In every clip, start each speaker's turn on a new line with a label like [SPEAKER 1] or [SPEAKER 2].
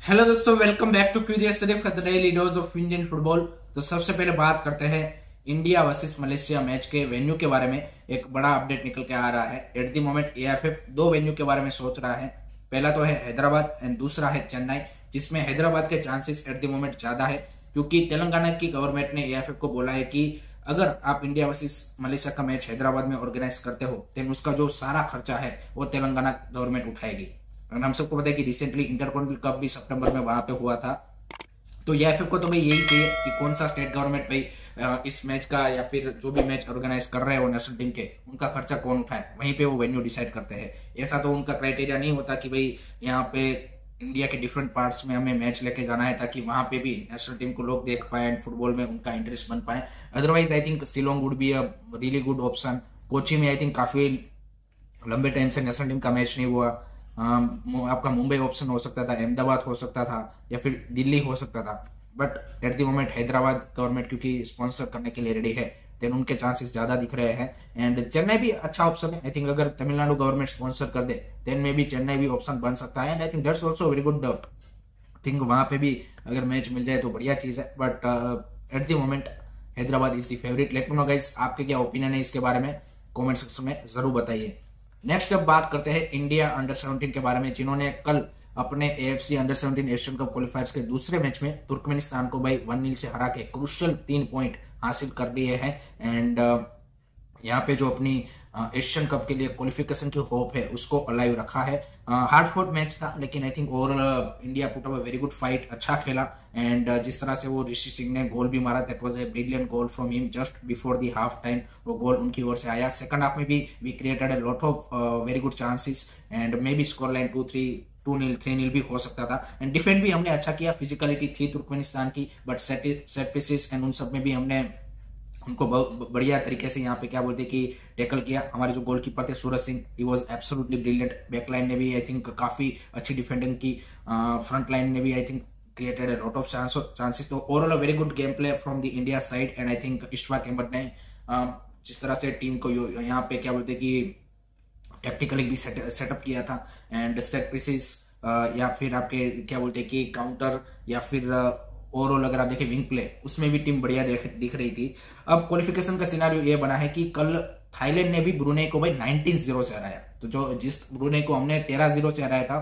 [SPEAKER 1] Hello दोस्तों, welcome back to Curious Sharif the daily dose of Indian football. तो सबसे पहले बात करते हैं इंडिया वर्सेस मलेशिया मैच के वेन्यू के बारे में। एक बड़ा अपडेट निकल के आ रहा है। एट द मोमेंट एएफएफ दो वेन्यू के बारे में सोच रहा है। पहला तो है हैदराबाद एंड दूसरा है चेन्नई, जिसमें हैदराबाद के चांसेस एट द मोमेंट ज्यादा है, क्योंकि तेलंगाना की गवर्नमेंट ने एएफएफ को बोला है कि अगर आप इंडिया वर्सेस मलेशिया का मैच हैदराबाद में ऑर्गेनाइज करते हो तो उसका जो सारा खर्चा है वो तेलंगाना गवर्नमेंट उठाएगी। और हम सबको पता है कि रिसेंटली इंटरकॉन्टिनेंटल कप भी सितंबर में वहां पे हुआ था। तो एएफएफ को तो भाई यही चाहिए कि कौन सा स्टेट गवर्नमेंट भाई इस मैच का या फिर जो भी मैच ऑर्गेनाइज कर रहे हैं वो नेशनल टीम के, उनका खर्चा कौन उठाए, वहीं पे वो वेन्यू डिसाइड करते हैं। ऐसा तो उनका क्राइटेरिया नहीं होता कि भाई यहाँ पे इंडिया के डिफरेंट पार्ट्स में हमें मैच लेके जाना है ताकि वहां पे भी नेशनल टीम को लोग देख पाए एंड फुटबॉल में उनका इंटरेस्ट बन पाए। Otherwise I think Shillong would be a really good option. Kochi में आई थिंक काफी लंबे टाइम से नेशनल टीम का मैच नहीं हुआ। आपका मुंबई ऑप्शन हो सकता था, अहमदाबाद हो सकता था, या फिर दिल्ली हो सकता था। But at the moment Hyderabad government क्योंकि स्पॉन्सर करने के लिए रेडी है, देन उनके चांसेस ज्यादा दिख रहे हैं। एंड चेन्नई भी अच्छा ऑप्शन है। आई थिंक अगर तमिलनाडु गवर्नमेंट स्पॉन्सर कर दे देन में भी चेन्नई भी ऑप्शन बन सकता है। And I think that's also very good thing. वहां पे भी अगर मैच मिल जाए तो बढ़िया चीज है। But at the moment Hyderabad is the favourite. Late me know guys, आपके क्या ओपिनियन है इसके बारे में, कॉमेंट सेक्शन में जरूर बताइए। नेक्स्ट अब बात करते हैं इंडिया अंडर 17 के बारे में, जिन्होंने कल अपने एएफसी अंडर 17 एशियन कप क्वालिफायर्स के दूसरे मैच में तुर्कमेनिस्तान को भाई 1-0 से हरा के क्रूशियल 3 पॉइंट हासिल कर लिए हैं। एंड यहाँ पे जो अपनी एशियन कप के लिए क्वालिफिकेशन की होप है उसको अलाइव रखा है। हार्ड फॉर्ट मैच था, लेकिन I think overall India put up a very good fight, अच्छा खेला। एंड जिस तरह से वो ऋषि सिंह ने गोल भी मारा, that was a brilliant goal from him just before the half time. वो गोल उनकी ओर से आया। सेकंड हाफ में भी we created a lot of very good chances and maybe scoreline 2-0 3-0 भी हो सकता था। एंड डिफेंड भी हमने अच्छा किया, फिजिकलिटी थी तुर्कमेनिस्तान की, बट सेट पीसेस एंड उन सब में भी हमने उनको बहुत बढ़िया तरीके से यहाँ पे क्या बोलते कि टैकल किया। हमारे जो गोलकीपर थे Suraj Singh, he was absolutely brilliant. Backline ने भी आई थिंक काफी अच्छी डिफेंडिंग की। फ्रंट लाइन ने भी I think created a lot of chances. तो overall a very good game play from the India side. And I think Ishfaq Ahmed ने जिस तरह से टीम को यहाँ पे क्या बोलते कि टैक्टिकली भी सेटअप किया था। एंड सेट पीसेस या फिर आपके क्या बोलते कि काउंटर या फिर ओवरऑल अगर आप देखें विंग प्ले, उसमें भी टीम बढ़िया दिख रही थी। अब क्वालिफिकेशन का सिनारियो ये बना है कि कल थाईलैंड ने भी ब्रुनेई को भाई 19-0 से हराया। तो जो जिस ब्रुनेई को हमने 13-0 से हराया था,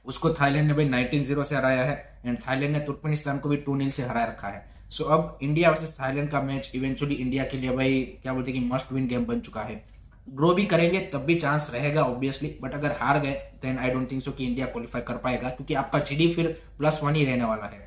[SPEAKER 1] उसको थाईलैंड ने भाई 19-0 से हराया है। एंड थाईलैंड ने तुर्कमेनिस्तान को भी 2-0 से हरा रखा है। सो अब इंडिया वर्सेस थाईलैंड का मैच इवेंचुअली इंडिया के लिए भाई क्या बोलते कि मस्ट विन गेम बन चुका है। ड्रॉ भी करेंगे तब भी चांस रहेगा ऑब्वियसली, बट अगर हार गए then I don't think so कि इंडिया क्वालिफाई कर पाएगा, क्योंकि आपका जीडी फिर +1 ही रहने वाला है।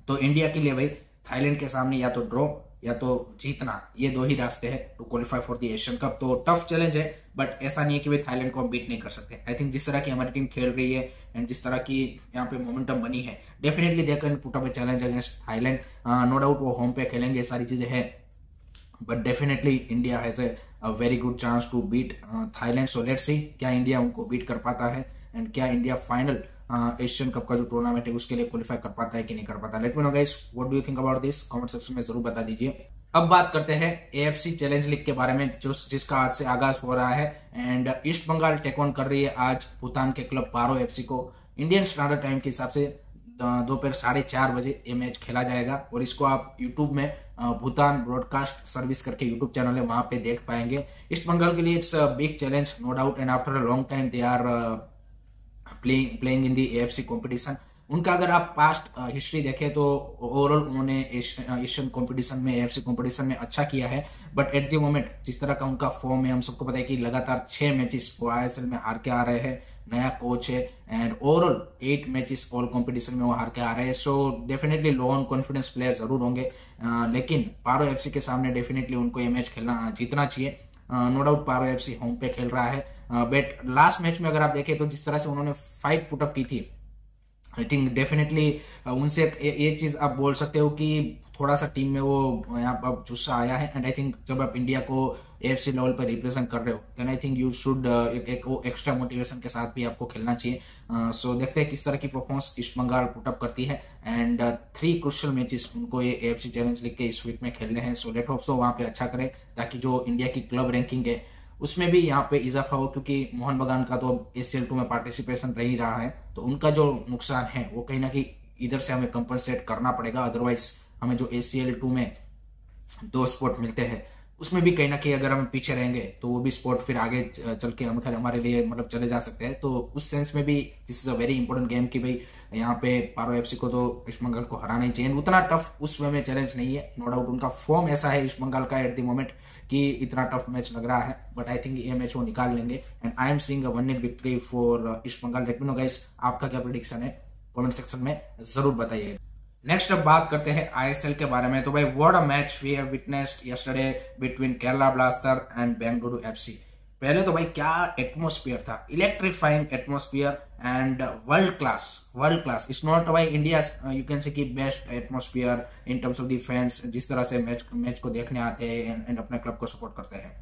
[SPEAKER 1] तो इंडिया के लिए भाई थाईलैंड के सामने या तो ड्रॉ या तो जीतना, ये दो ही रास्ते हैं to qualify for the Asian Cup. तो टफ चैलेंज है, बट ऐसा नहीं है कि भाई थाईलैंड को हम बीट नहीं कर सकते। आई थिंक जिस तरह की हमारी टीम खेल रही है एंड जिस तरह की यहाँ पे मोमेंटम बनी है, definitely they can put up a challenge against Thailand. No doubt वो होम पे खेलेंगे, सारी चीजें हैं, but definitely India has a very good chance to beat Thailand. So let's see क्या इंडिया उनको बीट कर पाता है एंड क्या इंडिया फाइनल एशियन कप का जो टूर्नामेंट है उसके लिए क्वालिफाई कर पाता है कि नहीं कर पाता। Late me know guys, what do you think about this, comment section में जरूर बता दीजिए। अब बात करते हैं एएफसी चैलेंज लीग के बारे में, जिसका आज से आगाज हो रहा है। And East Bengal take on कर रही है आज भूटान के क्लब पारो एफसी को। इंडियन स्टैंडर्ड टाइम के हिसाब से दोपहर 4:30 बजे ये मैच खेला जाएगा। और इसको आप यूट्यूब में भूटान ब्रॉडकास्ट सर्विस करके यूट्यूब चैनल है, वहां पे देख पाएंगे। ईस्ट बंगाल के लिए it's a big challenge, no doubt. And after a long time they are playing in the AFC competition. उनका अगर आप पास्ट हिस्ट्री देखें तो ओवरऑल उन्होंने एशियन कंपटीशन में, एएफसी कंपटीशन में अच्छा किया है। बट एट द मोमेंट जिस तरह का उनका फॉर्म है, हम सबको पता है कि लगातार 6 मैचेस वो आईएसएल में हार के आ रहे हैं। नया कोच है and overall 8 matches all competition में वो हार के आ रहे हैं। So definitely low on confidence player जरूर होंगे, लेकिन पारो एफसी के सामने डेफिनेटली उनको ये मैच जीतना चाहिए। नो डाउट पारो एफसी होम पे खेल रहा है। बट लास्ट मैच में अगर आप देखें तो जिस तरह से उन्होंने फाइट पुटअप की थी, आई थिंक डेफिनेटली उनसे ये चीज आप बोल सकते हो कि थोड़ा सा टीम में वो यहाँ पर जुस्सा आया है। एंड आई थिंक जब आप इंडिया को एएफसी लेवल पर रिप्रेजेंट कर रहे हो then I think you should एक एक्स्ट्रा मोटिवेशन के साथ भी आपको खेलना चाहिए। सो देखते हैं किस तरह की परफॉर्मेंस ईस्ट बंगाल पुटअप करती है। एंड 3 क्रूशियल मैचेस उनको ये एएफसी चैलेंज लीग के इस वीक में खेलने हैं। सो लेट होप सो वहां पे अच्छा करे, ताकि जो इंडिया की क्लब रैंकिंग है उसमें भी यहाँ पे इजाफा हो, क्योंकि मोहन बगान का तो ACL 2 में पार्टिसिपेशन रह ही रहा है, तो उनका जो नुकसान है वो कहीं ना कहीं इधर से हमें कंपनसेट करना पड़ेगा। अदरवाइज हमें जो ACL 2 में 2 स्पॉट मिलते हैं उसमें भी कहीं ना कहीं अगर हम पीछे रहेंगे तो वो भी स्पॉट फिर आगे चल के हम हमारे लिए मतलब चले जा सकते हैं। तो उस सेंस में भी this is a very important game कि भाई यहाँ पे पारो FC को तो ईस्ट बंगाल को हराना ही चाहिए। उतना टफ उस वे में चैलेंज नहीं है, नो डाउट उनका फॉर्म ऐसा है ईस्ट बंगाल का एट द मोमेंट कि इतना टफ मैच लग रहा है, बट आई थिंक ये मैच वो निकाल लेंगे and I am seeing a 1-0 victory for East Bengal. Let me know guys आपका क्या प्रेडिक्शन है, कमेंट सेक्शन में जरूर बताइए। नेक्स्ट अब बात करते हैं ISL के बारे में। तो भाई what a match we have witnessed yesterday between Kerala Blaster and Bengaluru FC। पहले तो भाई क्या एटमॉस्फेयर था, electrifying atmosphere and world class. It's not भाई इंडिया यू कैन से कि best atmosphere in terms of the fans जिस तरह से मैच को देखने आते हैं एंड अपने क्लब को सपोर्ट करते हैं।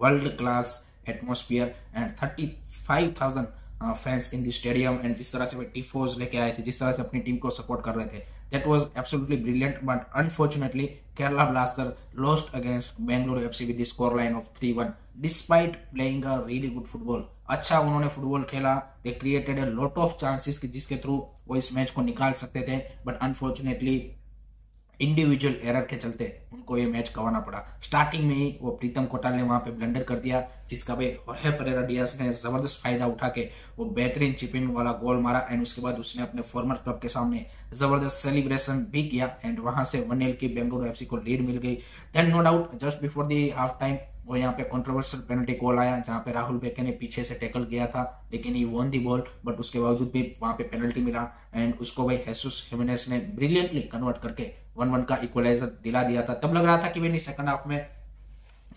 [SPEAKER 1] World class atmosphere and 35,000 fans in the stadium and जिस तरह से वे टिफोज लेके आए थे, जिस तरह से अपनी टीम को सपोर्ट कर रहे थे, that was absolutely brilliant. But unfortunately Kerala blaster lost against Bengaluru FC with the score line of 3-1 despite playing a really good football. अच्छा उन्होंने फुटबॉल खेला, they created a lot of chances जिसके थ्रू वो इस मैच को निकाल सकते थे, बट अनफॉर्चुनेटली इंडिविजुअल एरर के चलते उनको ये मैच गंवाना पड़ा। स्टार्टिंग में ही वो प्रीतम कोटाल ने वहां पे ब्लंडर कर दिया, जिसका भाई होर्हे परेरा डियास ने जबरदस्त फायदा उठा के वो बेहतरीन चिपिंग वाला गोल मारा एंड उसके बाद उसने अपने फॉर्मर क्लब के सामने जबरदस्त सेलिब्रेशन भी किया एंड वहां से 1-0 की बेंगलुरु FC को लीड मिल गई। Then no doubt just before the half time वो यहाँ पे कंट्रोवर्शियल पेनल्टी कॉल आया जहां पे राहुल बेके ने पीछे से टैकल किया था, लेकिन he won the ball, but उसके बावजूद भी वहां पे पेनल्टी मिला एंड उसको भाई हेसुस हिमेनेस ने ब्रिलियंटली कन्वर्ट करके 1-1 का इक्वलाइजर दिला दिया था। तब लग रहा था कि भाई सेकंड हाफ में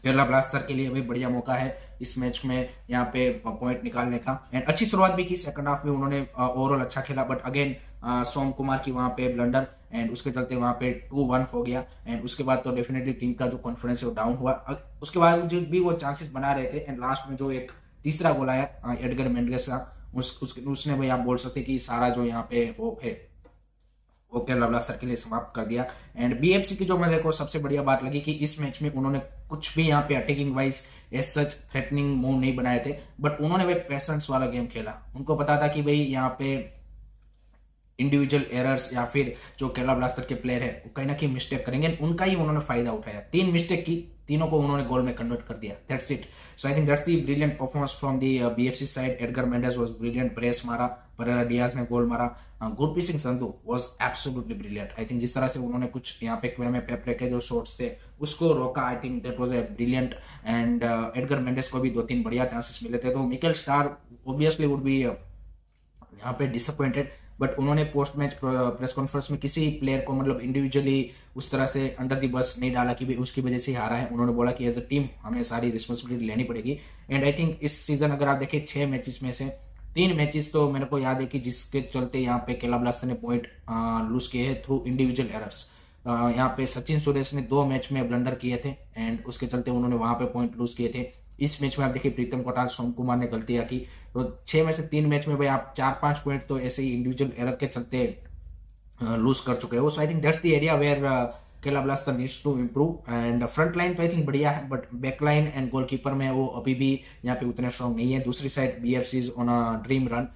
[SPEAKER 1] केरला ब्लास्टर के लिए भी बढ़िया मौका है इस मैच में यहाँ पे पॉइंट निकालने का एंड अच्छी शुरुआत भी की। सेकंड हाफ में उन्होंने ओवरऑल अच्छा खेला, बट अगेन सोम कुमार की वहां पे ब्लंडर एंड उसके चलते वहां पे 2-1 हो गया एंड उसके बाद तो डेफिनेटली टीम का जो कॉन्फिडेंस है वो डाउन हुआ। उसके बाद भी वो चांसेस बना रहे थे एंड लास्ट में जो एक तीसरा गोल आया एडगर मेंडेस का, उसने भाई आप बोल सकते कि सारा जो यहाँ पे होप है वो केरला ब्लास्टर के लिए समाप्त कर दिया। एंड BFC की जो मेरे को सबसे बढ़िया बात लगी कि इस मैच में उन्होंने कुछ भी यहाँ पे attacking wise as such threatening move नहीं बनाए थे, बट उन्होंने भाई पेशेंस वाला गेम खेला। उनको पता था कि भाई यहाँ पे इंडिविजुअल एरर्स या फिर जो केरला ब्लास्टर के प्लेयर है वो कहीं ना कहीं मिस्टेक करेंगे, उनका ही उन्होंने फायदा उठाया। 3 मिस्टेक की, तीनों को उन्होंने गोल में कन्वर्ट कर दिया, that's it. So I think that's the brilliant performance from the BFC side. Edgar Mendes was brilliant, press मारा, परेरा डियाज ने गोल मारा, Gurpreet Singh Sandhu was absolutely brilliant. I think जिस तरह से उन्होंने कुछ यहाँ पे क्वे में पेपरे के जो शॉट्स थे उसको रोका, I think that was a brilliant and Edgar Mendes को भी 2-3 बढ़िया चांसेस मिले थे। तो Mikael Stahre obviously would be यहाँ पे डिसअपॉइंटेड, बट उन्होंने पोस्ट मैच प्रेस कॉन्फ्रेंस में किसी प्लेयर को मतलब इंडिविजुअली उस तरह से अंडर दी बस नहीं डाला कि भी उसकी वजह से हारा है। उन्होंने बोला कि एज अ टीम हमें सारी रिस्पॉन्सिबिलिटी लेनी पड़ेगी एंड आई थिंक इस सीजन अगर आप देखें 6 मैचेस में से 3 मैचेस तो मेरे को याद है कि जिसके चलते यहाँ पे केरला ब्लास्टर ने पॉइंट लूज किए हैं थ्रू इंडिविजुअल एरर्स। यहाँ पे सचिन सुरेश ने 2 मैच में ब्लंडर किए थे एंड उसके चलते उन्होंने वहां पे पॉइंट लूज किए थे। इस मैच में आप देखिए प्रीतम कोटाल, सोम कुमार ने गलतियां की, तो 6 में से 3 मैच में भाई आप 4-5 पॉइंट तो ऐसे ही इंडिविजुअल एरर के चलते लूज कर चुके हो। So I think that's the area where Kerala blaster needs to improve and front line तो आई थिंक बढ़िया है, but back line and goalkeeper में वो अभी भी यहाँ पे उतने स्ट्रॉन्ग नहीं है। दूसरी side BFC is on a dream run,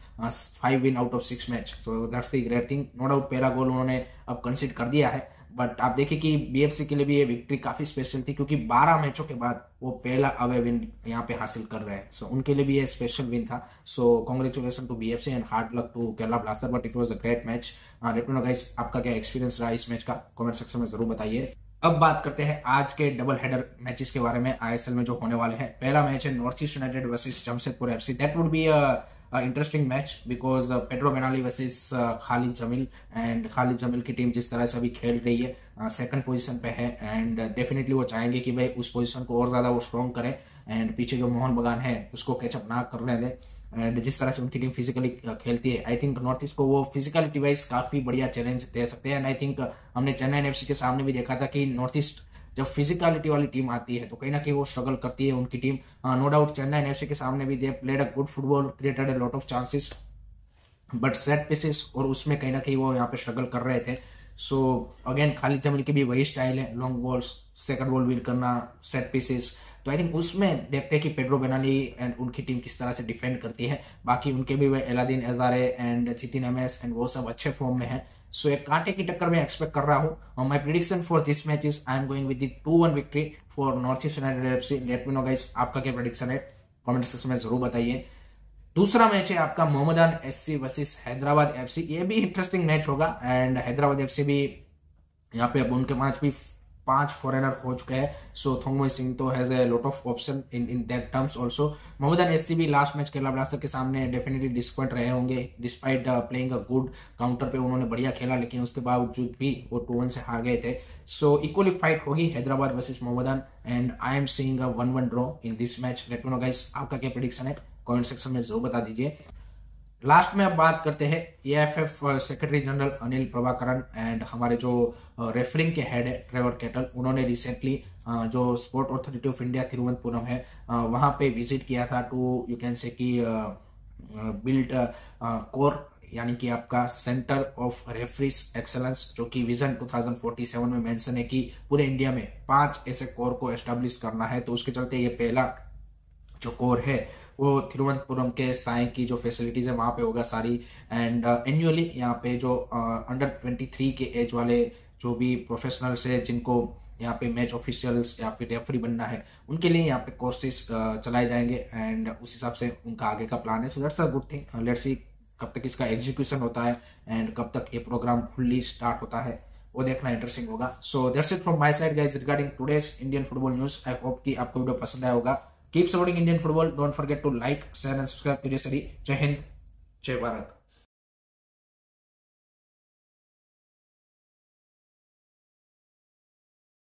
[SPEAKER 1] 5 win out of 6 match, so that's the great thing. No doubt पहला गोल उन्होंने अब कंसीड कर दिया है, बट आप देखिए कि BFC के लिए भी ये विक्ट्री काफी स्पेशल थी क्योंकि 12 मैचों के बाद वो पहला अवे विन यहाँ पे हासिल कर रहे हैं। सो उनके लिए भी ये स्पेशल विन था। So congratulation to BFC and hard luck to Kerala blaster, but it was a great match. Let me know guys आपका क्या एक्सपीरियंस रहा इस मैच का, कमेंट सेक्शन में जरूर बताइए। अब बात करते हैं आज के डबल हेडर मैचेस के बारे में ISL में जो होने वाले हैं। पहला मैच है north east united versus Jamshedpur FC। That would be interesting match because Pedro Benali versus Khalid Jamil and Khalid Jamil की टीम जिस तरह से अभी खेल रही है सेकंड पोजीशन पे है एंड डेफिनेटली वो चाहेंगे कि भाई उस पोजीशन को और ज्यादा वो स्ट्रॉन्ग करें एंड पीछे जो मोहन बगान है उसको कैचअप ना करने दे एंड जिस तरह से उनकी टीम फिजिकली खेलती है आई थिंक नॉर्थ ईस्ट को वो फिजिकलिटी वाइज काफी बढ़िया चैलेंज दे सकते हैं एंड आई थिंक हमने चेन्नई FC के सामने भी देखा था कि नॉर्थ ईस्ट जब फिजिकलिटी वाली टीम आती है तो कहीं ना कहीं वो स्ट्रगल करती है उनकी team. No doubt Chennai FC के सामने भी they played a good football, created a lot of chances, but set pieces और उसमें कहीं ना कहीं वो यहाँ पे स्ट्रगल कर रहे थे। सो अगेन खालिद जमील की भी वही स्टाइल है, long balls, second ball win करना, सेट पीसेस तो आई थिंक उसमें देखते हैं कि पेड्रो बेनाली एंड उनकी टीम किस तरह से डिफेंड करती है। बाकी उनके भी एलादीन एजारे एंड चितिन एमएस एंड वो सब अच्छे फॉर्म में है। सो एक कांटे की टक्कर मैं एक्सपेक्ट कर रहा हूँ। और my prediction for this match is I am going with the 2-1 victory for north east United FC. Late me know guys आपका क्या प्रेडिक्शन है, कमेंट सेक्शन में जरूर बताइए। दूसरा मैच है आपका Mohammedan SC versus Hyderabad FC. ये भी इंटरेस्टिंग मैच होगा एंड हैदराबाद एफसी भी यहाँ पे अब उनके मैच भी 5 फॉरेनर हो चुके हैं। सो थोंगमोई सिंह तो has a lot of option in that terms also. Mohammedan SC भी लास्ट मैच केरला ब्लास्टर के सामने डेफिनेटली डिसपॉइंट रहे होंगे। Despite playing a good counter पे उन्होंने बढ़िया खेला, लेकिन उसके बावजूद भी वो 2-1 से हार गए थे। सो इक्वली फाइट होगी Hyderabad versus Mohammedan and I am seeing a 1-1 draw in this match. Let me know guys आपका क्या प्रेडिक्शन है, कमेंट सेक्शन में जरूर बता दीजिए। लास्ट में अब बात करते हैं AFF secretary general Anil Prabhakaran and हमारे जो रेफरिंग के हेड है ट्रेवर केटल। उन्होंने रिसेंटली जो sport authority of India Thiruvananthapuram है वहां पे विजिट किया था टू यू कैन से कि बिल्ड कोर यानी कि आपका सेंटर ऑफ रेफरीज एक्सेलेंस, जो कि विजन 2047 में मेंशन है कि पूरे इंडिया में 5 ऐसे कोर को एस्टेब्लिश करना है। तो उसके चलते ये पहला जो कोर है वो तिरुवनंतपुरम के साई की जो फैसिलिटीज है वहां पे होगा सारी। एंड एनुअली यहाँ पे जो अंडर 23 के एज वाले जो भी प्रोफेशनल्स है जिनको यहाँ पे मैच ऑफिशियल्स या फिर रेफरी बनना है उनके लिए यहाँ पे कोर्सेज चलाए जाएंगे एंड उस हिसाब से उनका आगे का प्लान है। So that's a good thing. Let's see कब तक इसका एग्जीक्यूशन होता है एंड कब तक ये प्रोग्राम फुल्ली स्टार्ट होता है, वो देखना इंटरेस्टिंग होगा। So that's it from my side guys regarding today's Indian football news. I hope कि आपको वीडियो पसंद आया होगा। Keep supporting Indian football. Don't forget to like, share and subscribe to this series. Jai Hind, Jai Bharat.